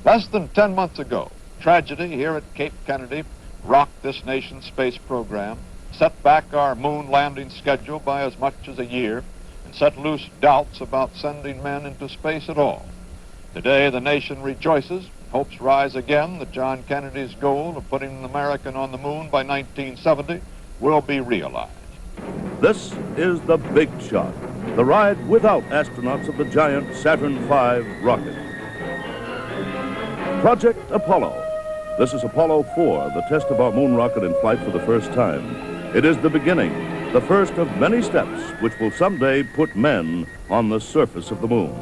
Less than 10 months ago, tragedy here at Cape Kennedy rocked this nation's space program, set back our moon landing schedule by as much as a year, and set loose doubts about sending men into space at all. Today, the nation rejoices, hopes rise again that John Kennedy's goal of putting an American on the moon by 1970 will be realized. This is the big shot, the ride without astronauts of the giant Saturn V rocket. Project Apollo. This is Apollo 4, the test of our moon rocket in flight for the first time. It is the beginning, the first of many steps which will someday put men on the surface of the moon.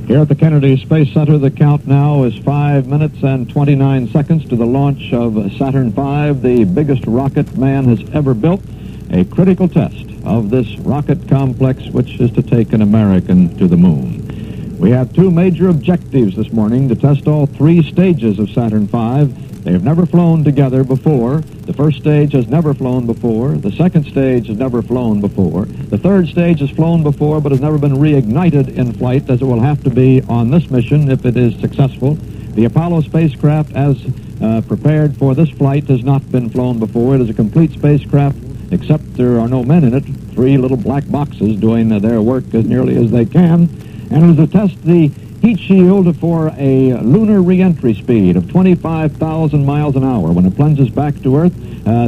Here at the Kennedy Space Center, the count now is 5 minutes and 29 seconds to the launch of Saturn V, the biggest rocket man has ever built, a critical test of this rocket complex which is to take an American to the moon. We have two major objectives this morning: to test all three stages of Saturn V. They have never flown together before. The first stage has never flown before. The second stage has never flown before. The third stage has flown before but has never been reignited in flight, as it will have to be on this mission if it is successful. The Apollo spacecraft, as prepared for this flight, has not been flown before. It is a complete spacecraft, except there are no men in it. Three little black boxes doing their work as nearly as they can. And it is to test the heat shield for a lunar re-entry speed of 25,000 miles an hour when it plunges back to Earth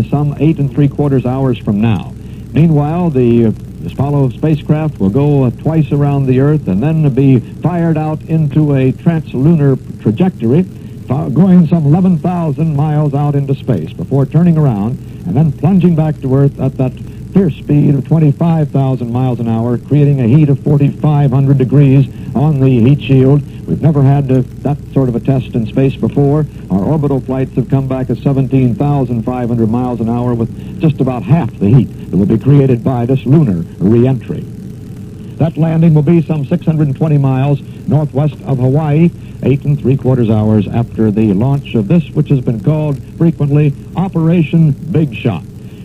some 8 3/4 hours from now. Meanwhile, the Apollo spacecraft will go twice around the Earth and then be fired out into a translunar trajectory, going some 11,000 miles out into space before turning around and then plunging back to Earth at that fierce speed of 25,000 miles an hour, creating a heat of 4,500 degrees on the heat shield. We've never had that sort of a test in space before. Our orbital flights have come back at 17,500 miles an hour with just about half the heat that will be created by this lunar re-entry. That landing will be some 620 miles northwest of Hawaii, 8 3/4 hours after the launch of this, which has been called frequently Operation Big Shot.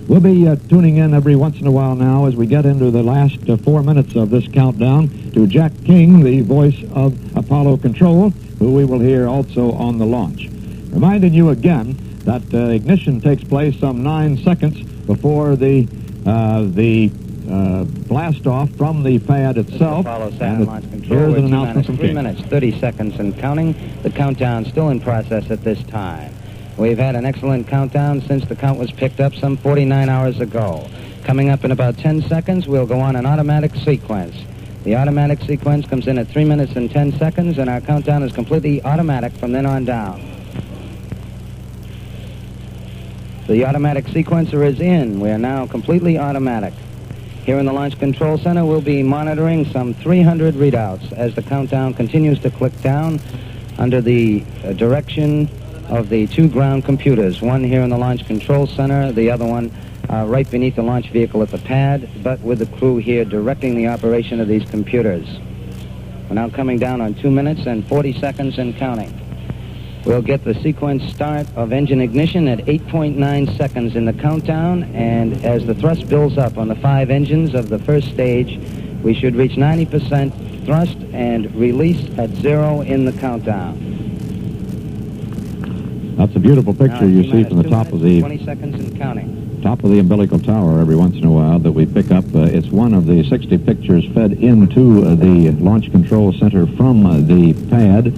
We'll be tuning in every once in a while now as we get into the last 4 minutes of this countdown to Jack King, the voice of Apollo Control, who we will hear also on the launch. Reminding you again that ignition takes place some 9 seconds before the blast off from the pad itself. Apollo Saturn Launch Control. Here's an announcement from 3 King. minutes, 30 seconds and counting. The countdown still in process at this time. We've had an excellent countdown since the count was picked up some 49 hours ago. Coming up in about 10 seconds, we'll go on an automatic sequence. The automatic sequence comes in at 3 minutes and 10 seconds, and our countdown is completely automatic from then on down. The automatic sequencer is in. We are now completely automatic. Here in the Launch Control Center, we'll be monitoring some 300 readouts as the countdown continues to click down under the direction of the two ground computers, one here in the Launch Control Center, the other one right beneath the launch vehicle at the pad, but with the crew here directing the operation of these computers. We're now coming down on 2 minutes and 40 seconds and counting. We'll get the sequence start of engine ignition at 8.9 seconds in the countdown, and as the thrust builds up on the 5 engines of the first stage, we should reach 90% thrust and release at 0 in the countdown. That's a beautiful picture you see from the top of the 20 seconds and counting. Top of the umbilical tower every once in a while that we pick up. It's one of the 60 pictures fed into the Launch Control Center from the pad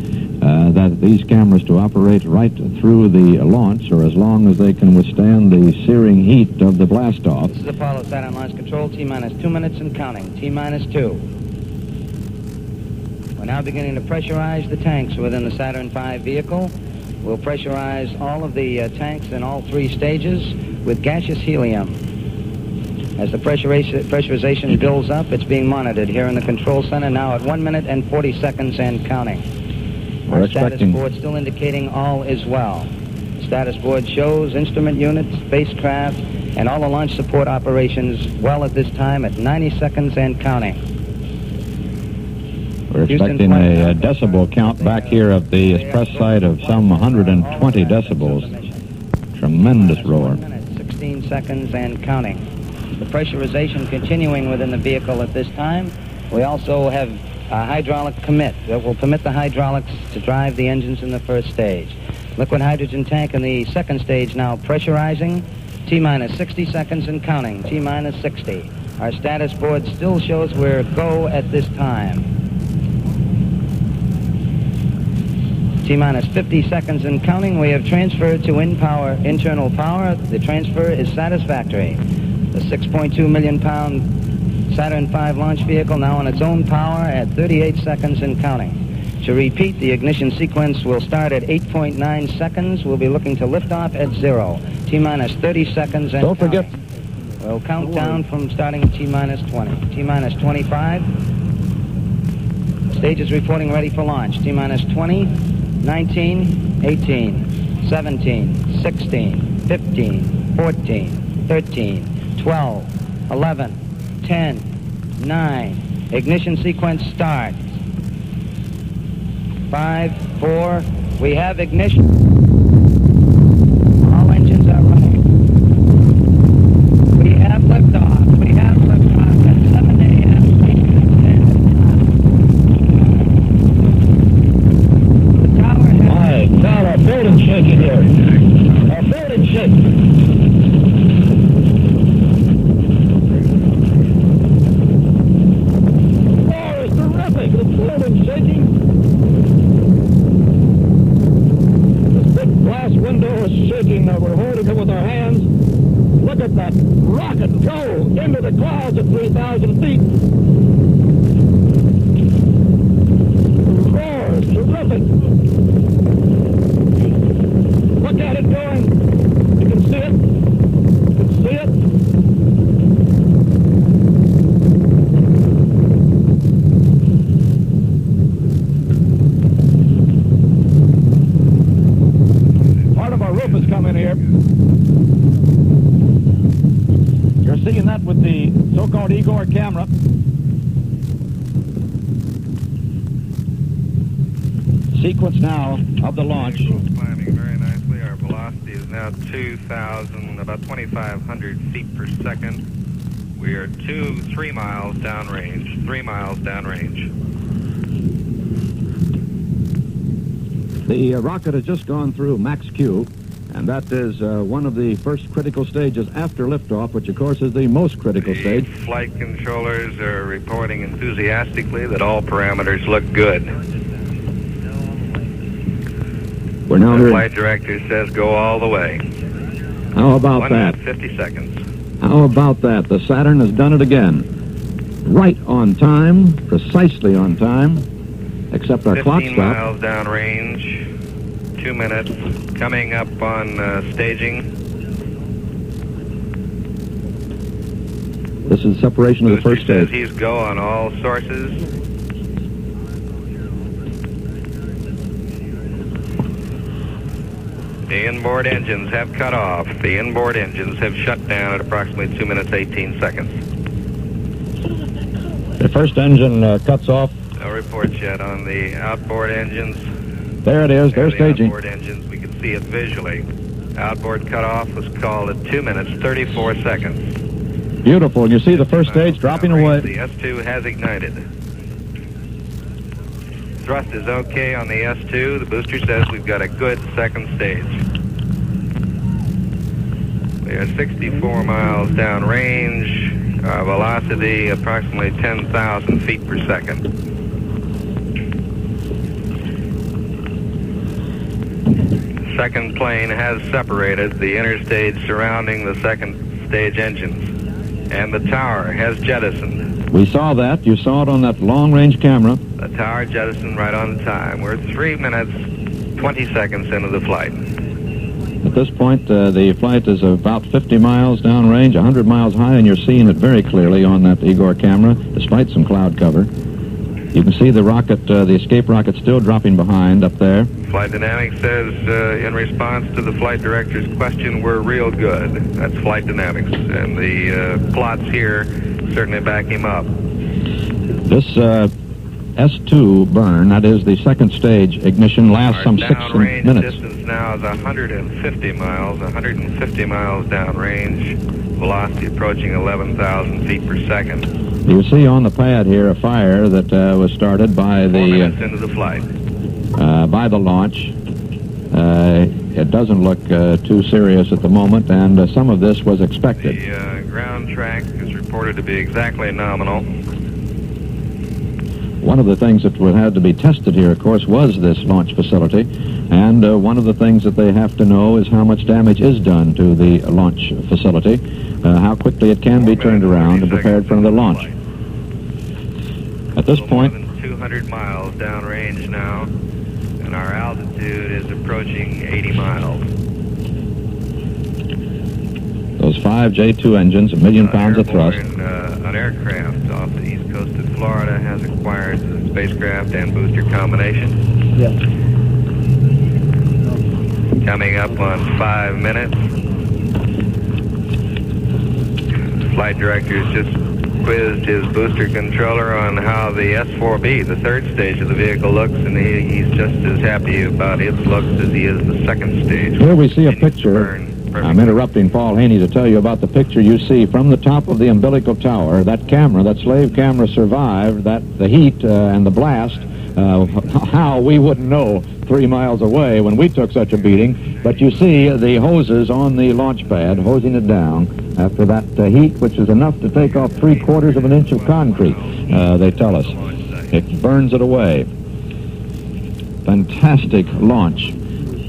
that these cameras to operate right through the launch, or as long as they can withstand the searing heat of the blast-off. This is Apollo Saturn Launch Control, T-minus 2 minutes and counting, T-minus 2. We're now beginning to pressurize the tanks within the Saturn V vehicle. We'll pressurize all of the tanks in all 3 stages with gaseous helium. As the pressurization builds up, it's being monitored here in the control center now at 1 minute and 40 seconds and counting. Our status board still indicating all is well. The status board shows instrument units, spacecraft, and all the launch support operations well at this time at 90 seconds and counting. We're expecting a decibel count back here at the press site of some 120 decibels. Tremendous roar. 1 minute, 16 seconds and counting. The pressurization continuing within the vehicle at this time. We also have hydraulic commit that will permit the hydraulics to drive the engines in the first stage. Liquid hydrogen tank in the second stage now pressurizing. T-minus 60 seconds and counting. T-minus 60. Our status board still shows we're go at this time. T-minus 50 seconds and counting. We have transferred to internal power. The transfer is satisfactory. The 6.2 million pound Saturn V launch vehicle now on its own power at 38 seconds and counting. To repeat, the ignition sequence will start at 8.9 seconds. We'll be looking to lift off at 0. T-minus 30 seconds and Don't forget. We'll count down from starting at T-minus 20. T-minus 25. Stage is reporting ready for launch. T-minus 20, 19, 18, 17, 16, 15, 14, 13, 12, 11, 10, 9. Ignition sequence start. 5, 4. We have ignition. All engines are running. We have liftoff. We have liftoff at 7 a.m. The tower has... My God, our building's shaking here. Our building's shaking. Oh, it's terrific. The building's shaking. Glass window is shaking. We're holding it with our hands. Look at that rocket go into the clouds at 3,000 feet. The roar is terrific. Look at it going. You can see it. You can see it. Is coming here. You're seeing that with the so-called Igor camera. Sequence now of the launch. Climbing very nicely. Our velocity is now 2,000, about 2,500 feet per second. We are 3 miles downrange. 3 miles downrange. The rocket has just gone through max Q. And that is one of the first critical stages after liftoff, which, of course, is the most critical stage. Flight controllers are reporting enthusiastically that all parameters look good. We're now The here. flight director says go all the way. How about 1 that? minute, 50 seconds. How about that? The Saturn has done it again. Right on time, precisely on time, except our clock 15 stopped. miles downrange. 2 minutes. Coming up on staging. This is separation of the first Booster says stage. he's go on all sources. The inboard engines have cut off. The inboard engines have shut down at approximately 2 minutes, 18 seconds. The first engine cuts off. No reports yet on the outboard engines. There it is. They're The staging. outboard engines, we can see it visually. Outboard cutoff was called at 2 minutes, 34 seconds. Beautiful. You see the first stage dropping away. The S2 has ignited. Thrust is okay on the S2. The booster says we've got a good second stage. We are 64 miles downrange. Velocity approximately 10,000 feet per second. Second plane has separated the interstage surrounding the second stage engines, and the tower has jettisoned. We saw that. You saw it on that long-range camera. The tower jettisoned right on time. We're 3 minutes, 20 seconds into the flight. At this point, the flight is about 50 miles downrange, 100 miles high, and you're seeing it very clearly on that Igor camera, despite some cloud cover. You can see the rocket, the escape rocket, still dropping behind up there. Flight Dynamics says, in response to the flight director's question, we're real good. That's Flight Dynamics, and the plots here certainly back him up. This S2 burn, that is the second stage ignition, lasts some 6 downrange minutes. distance now is 150 miles, 150 miles downrange, velocity approaching 11,000 feet per second. You see on the pad here a fire that was started by 4 minutes into the flight. By the launch. It doesn't look too serious at the moment, and some of this was expected. The ground track is reported to be exactly nominal. One of the things that would have to be tested here, of course, was this launch facility, and one of the things that they have to know is how much damage is done to the launch facility, how quickly it can be turned around and prepared for the launch. At this point, more than 200 miles downrange now, and our altitude is approaching 80 miles. those 5 J2 engines, 1 million pounds of thrust. An aircraft off the east coast of Florida has acquired the spacecraft and booster combination. Yes. Coming up on 5 minutes. Flight director's just quizzed his booster controller on how the S4B, the third stage of the vehicle, looks, and he's just as happy about its looks as he is the second stage. Here we see a picture. I'm interrupting Paul Haney to tell you about the picture you see from the top of the umbilical tower. That camera, that slave camera, survived the heat and the blast. How we wouldn't know 3 miles away when we took such a beating. But you see the hoses on the launch pad hosing it down after that heat, which is enough to take off 3/4 of an inch of concrete, they tell us. It burns it away. Fantastic launch.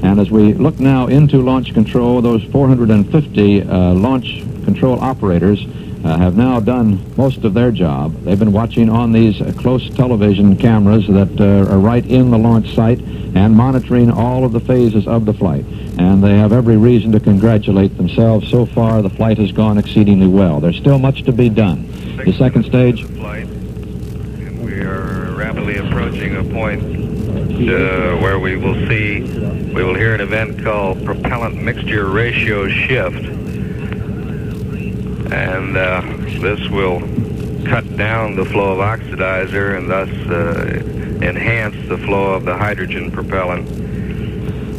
And as we look now into launch control, those 450 launch control operators have now done most of their job. They've been watching on these close television cameras that are right in the launch site and monitoring all of the phases of the flight. And they have every reason to congratulate themselves. So far, the flight has gone exceedingly well. There's still much to be done. The second stage. And we are rapidly approaching a point where we will hear an event called propellant mixture ratio shift. And this will cut down the flow of oxidizer and thus enhance the flow of the hydrogen propellant.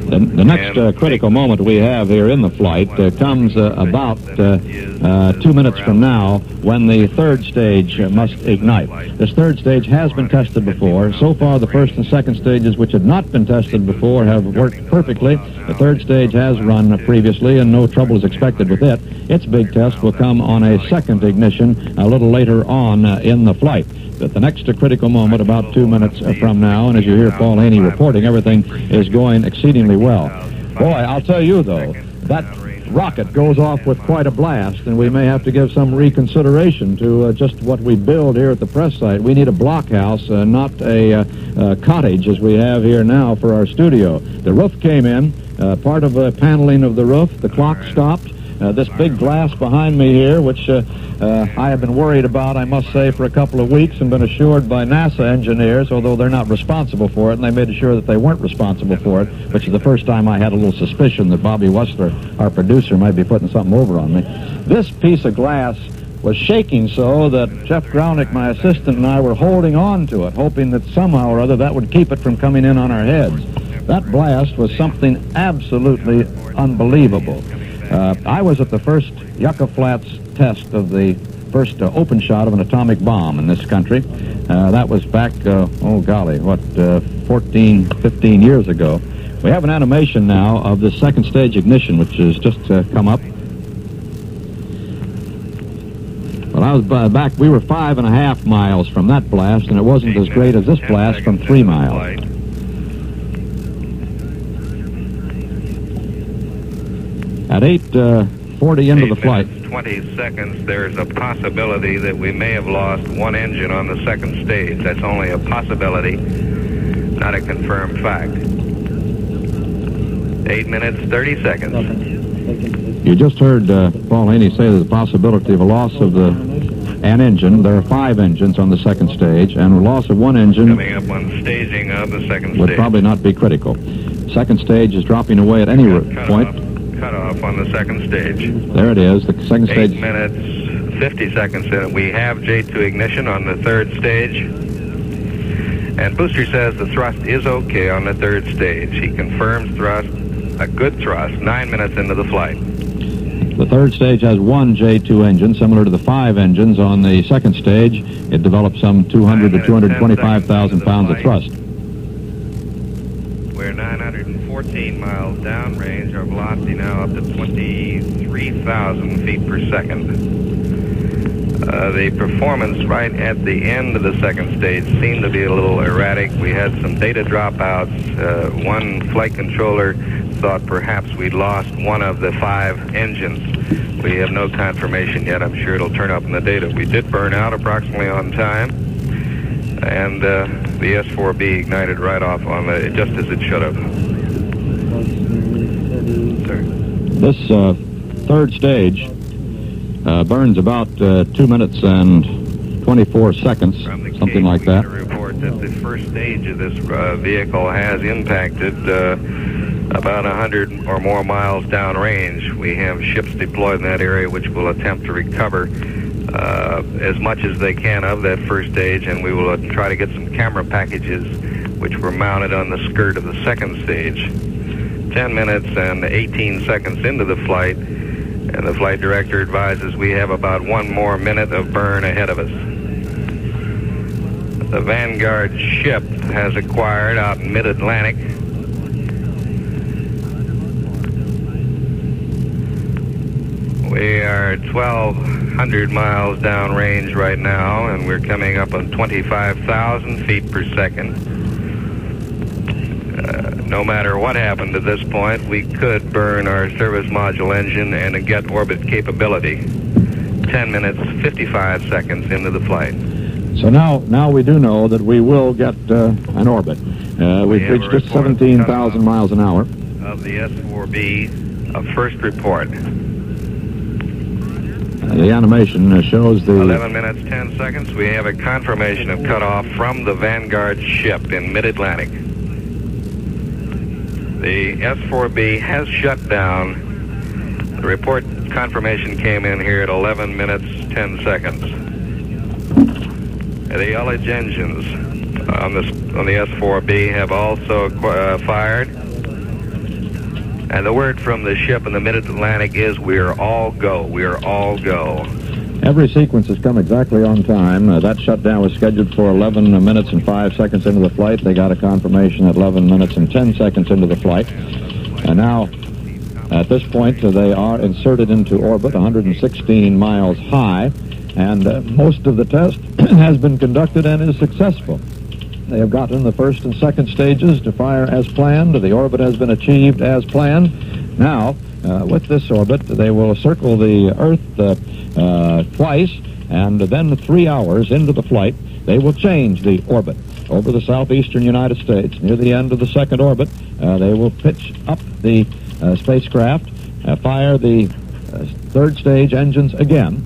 The next critical moment we have here in the flight comes about 2 minutes from now, when the third stage must ignite. This third stage has been tested before. So far, the first and second stages, which had not been tested before, have worked perfectly. The third stage has run previously, and no trouble is expected with it. Its big test will come on a second ignition a little later on in the flight. But the next critical moment, about 2 minutes from now, and as you hear Paul Haney reporting, everything is going exceedingly well. Boy, I'll tell you, though, that rocket goes off with quite a blast, and we may have to give some reconsideration to just what we build here at the press site. We need a blockhouse, not a cottage as we have here now for our studio. The roof came in, part of the paneling of the roof. The clock stopped. This big glass behind me here, which I have been worried about, I must say, for a couple of weeks, and been assured by NASA engineers, although they're not responsible for it, and they made sure that they weren't responsible for it, which is the first time I had a little suspicion that Bobby Wessler, our producer, might be putting something over on me. This piece of glass was shaking so that Jeff Grownick, my assistant, and I were holding on to it, hoping that somehow or other that would keep it from coming in on our heads. That blast was something absolutely unbelievable. I was at the first Yucca Flats test of the first open shot of an atomic bomb in this country. That was back, 14, 15 years ago. We have an animation now of the second stage ignition, which has just come up. Well, I was back, we were 5.5 miles from that blast, and it wasn't as great as this blast from 3 miles. At 8:40 into the flight. 20 seconds, there's a possibility that we may have lost one engine on the second stage. That's only a possibility, not a confirmed fact. 8 minutes, 30 seconds. You just heard Paul Haney say there's a possibility of a loss of an engine. There are 5 engines on the second stage, and a loss of one engine coming up on staging of the second would stage. probably not be critical. Second stage is dropping away at any point. Cut off on the second stage. There it is, the second stage. 8 minutes, 50 seconds in. We have J2 ignition on the third stage. And booster says the thrust is okay on the third stage. He confirms thrust, a good thrust, 9 minutes into the flight. The third stage has one J2 engine, similar to the 5 engines on the second stage. It develops some 200 to 225,000 pounds of thrust. We're 914 miles downrange. Our velocity now up to 23,000 feet per second. The performance right at the end of the second stage seemed to be a little erratic. We had some data dropouts. One flight controller thought perhaps we'd lost one of the 5 engines. We have no confirmation yet. I'm sure it'll turn up in the data. We did burn out approximately on time, and the S4B ignited right off on the, just as it should have. This third stage burns about 2 minutes and 24 seconds, something like that. Report that the first stage of this vehicle has impacted about 100 or more miles downrange. We have ships deployed in that area which will attempt to recover as much as they can of that first stage, and we will try to get some camera packages which were mounted on the skirt of the second stage. 10 minutes and 18 seconds into the flight, and the flight director advises we have about 1 more minute of burn ahead of us. The Vanguard ship has acquired out in mid-Atlantic we are 1,200 miles downrange right now, and we're coming up on 25,000 feet per second. No matter what happened at this point, we could burn our service module engine and get orbit capability. 10 minutes, 55 seconds into the flight. So now we do know that we will get an orbit. We've reached just 17,000 miles an hour. Of the S4B, a first report. The animation shows the... 11 minutes, 10 seconds. We have a confirmation of cutoff from the Vanguard ship in mid-Atlantic. The S4B has shut down. The report confirmation came in here at 11 minutes, 10 seconds. The ullage engines on the S4B have also fired. And the word from the ship in the mid-Atlantic is, we're all go. We're all go. Every sequence has come exactly on time. That shutdown was scheduled for 11 minutes and 5 seconds into the flight. They got a confirmation at 11 minutes and 10 seconds into the flight. And now, at this point, they are inserted into orbit, 116 miles high. And most of the test has been conducted and is successful. They have gotten the first and second stages to fire as planned. The orbit has been achieved as planned. Now, with this orbit, they will circle the Earth twice, and then 3 hours into the flight, they will change the orbit over the southeastern United States. Near the end of the second orbit, they will pitch up the spacecraft, fire the third stage engines again,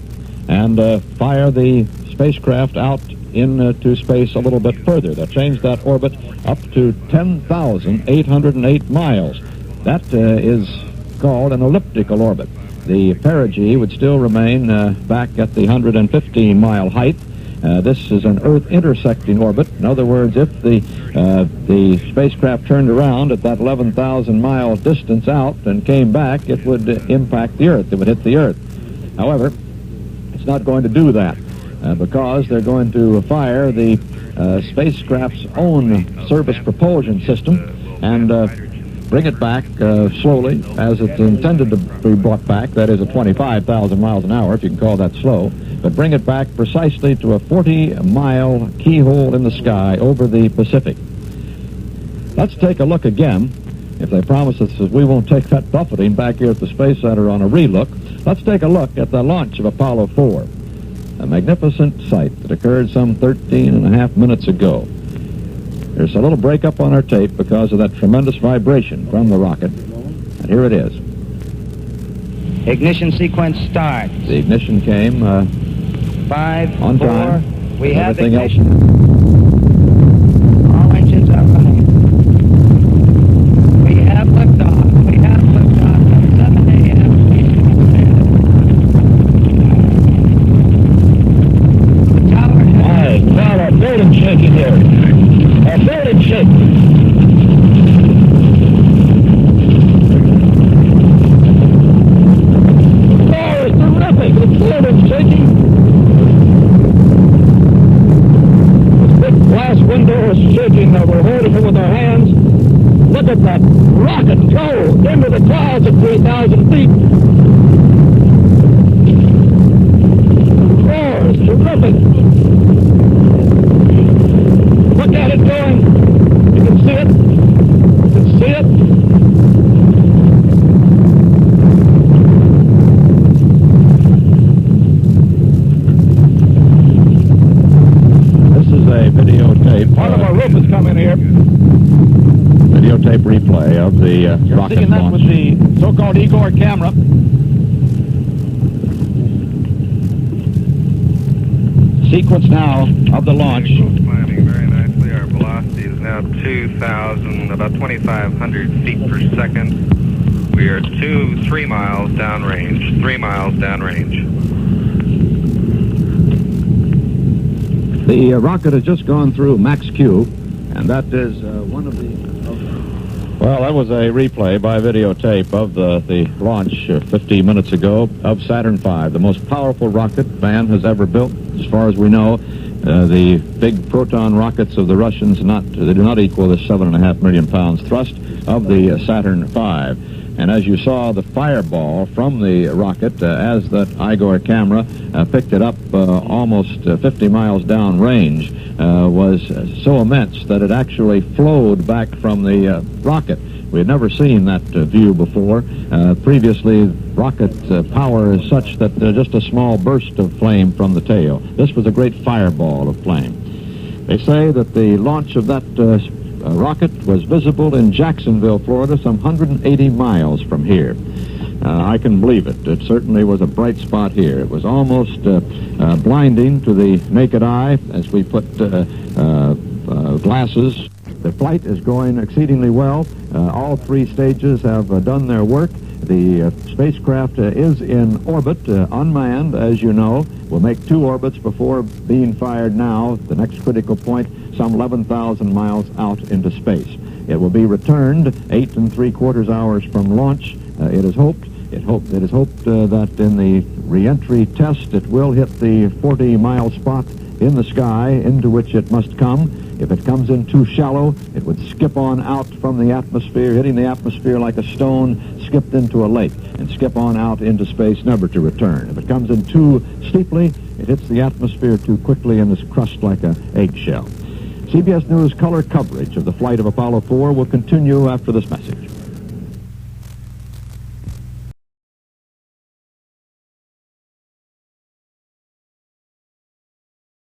and fire the spacecraft out into space a little bit further. They'll change that orbit up to 10,808 miles. That is called an elliptical orbit. The perigee would still remain back at the 115-mile height. This is an Earth-intersecting orbit. In other words, if the spacecraft turned around at that 11,000-mile distance out and came back, it would impact the Earth. It would hit the Earth. However, it's not going to do that because they're going to fire the spacecraft's own service propulsion system and bring it back slowly as it's intended to be brought back. That is at 25,000 miles an hour, if you can call that slow. But bring it back precisely to a 40-mile keyhole in the sky over the Pacific. Let's take a look again. If they promise us that we won't take that buffeting back here at the Space Center on a relook, let's take a look at the launch of Apollo 4. A magnificent sight that occurred some 13 and a half minutes ago. There's a little breakup on our tape because of that tremendous vibration from the rocket. And here it is. Ignition sequence starts. The ignition came 5, on 4. time. We have Everything ignition. else. All engines are running. We have liftoff. We have liftoff at 7 a.m. The tower has... Now, a building shaking here. A building shaking. that rocket go into the clouds at 3,000 feet. Oh, it's terrific. Look at it going. You can see it. You can see it. This is a videotape. Part of our roof has come in here. Videotape replay of the rocket seeing that launch with the so-called Igor camera. Sequence now of the launch. Climbing very nicely. Our velocity is now 2,000, about 2,500 feet per second. We are 3 miles downrange. 3 miles downrange. The rocket has just gone through max Q, and that is one of the... Well, that was a replay by videotape of the launch 15 minutes ago of Saturn V, the most powerful rocket man has ever built, as far as we know. The big proton rockets of the Russians, they do not equal the 7.5 million pounds thrust of the Saturn V. And as you saw, the fireball from the rocket, as that Igor camera picked it up almost 50 miles down range, was so immense that it actually flowed back from the rocket. We had never seen that view before. Previously, rocket power is such that just a small burst of flame from the tail. This was a great fireball of flame. They say that the launch of that rocket was visible in Jacksonville, Florida, some 180 miles from here. I can believe it. It certainly was a bright spot here. It was almost blinding to the naked eye as we put glasses. The flight is going exceedingly well. All 3 stages have done their work. The spacecraft is in orbit, unmanned, as you know. We'll make 2 orbits before being fired now, the next critical point, some 11,000 miles out into space. It will be returned 8 3/4 hours from launch. It is hoped that in the re-entry test it will hit the 40-mile spot in the sky into which it must come. If it comes in too shallow, it would skip on out from the atmosphere, hitting the atmosphere like a stone skipped into a lake, and skip on out into space, never to return. If it comes in too steeply, it hits the atmosphere too quickly and is crushed like an eggshell. CBS News color coverage of the flight of Apollo 4 will continue after this message.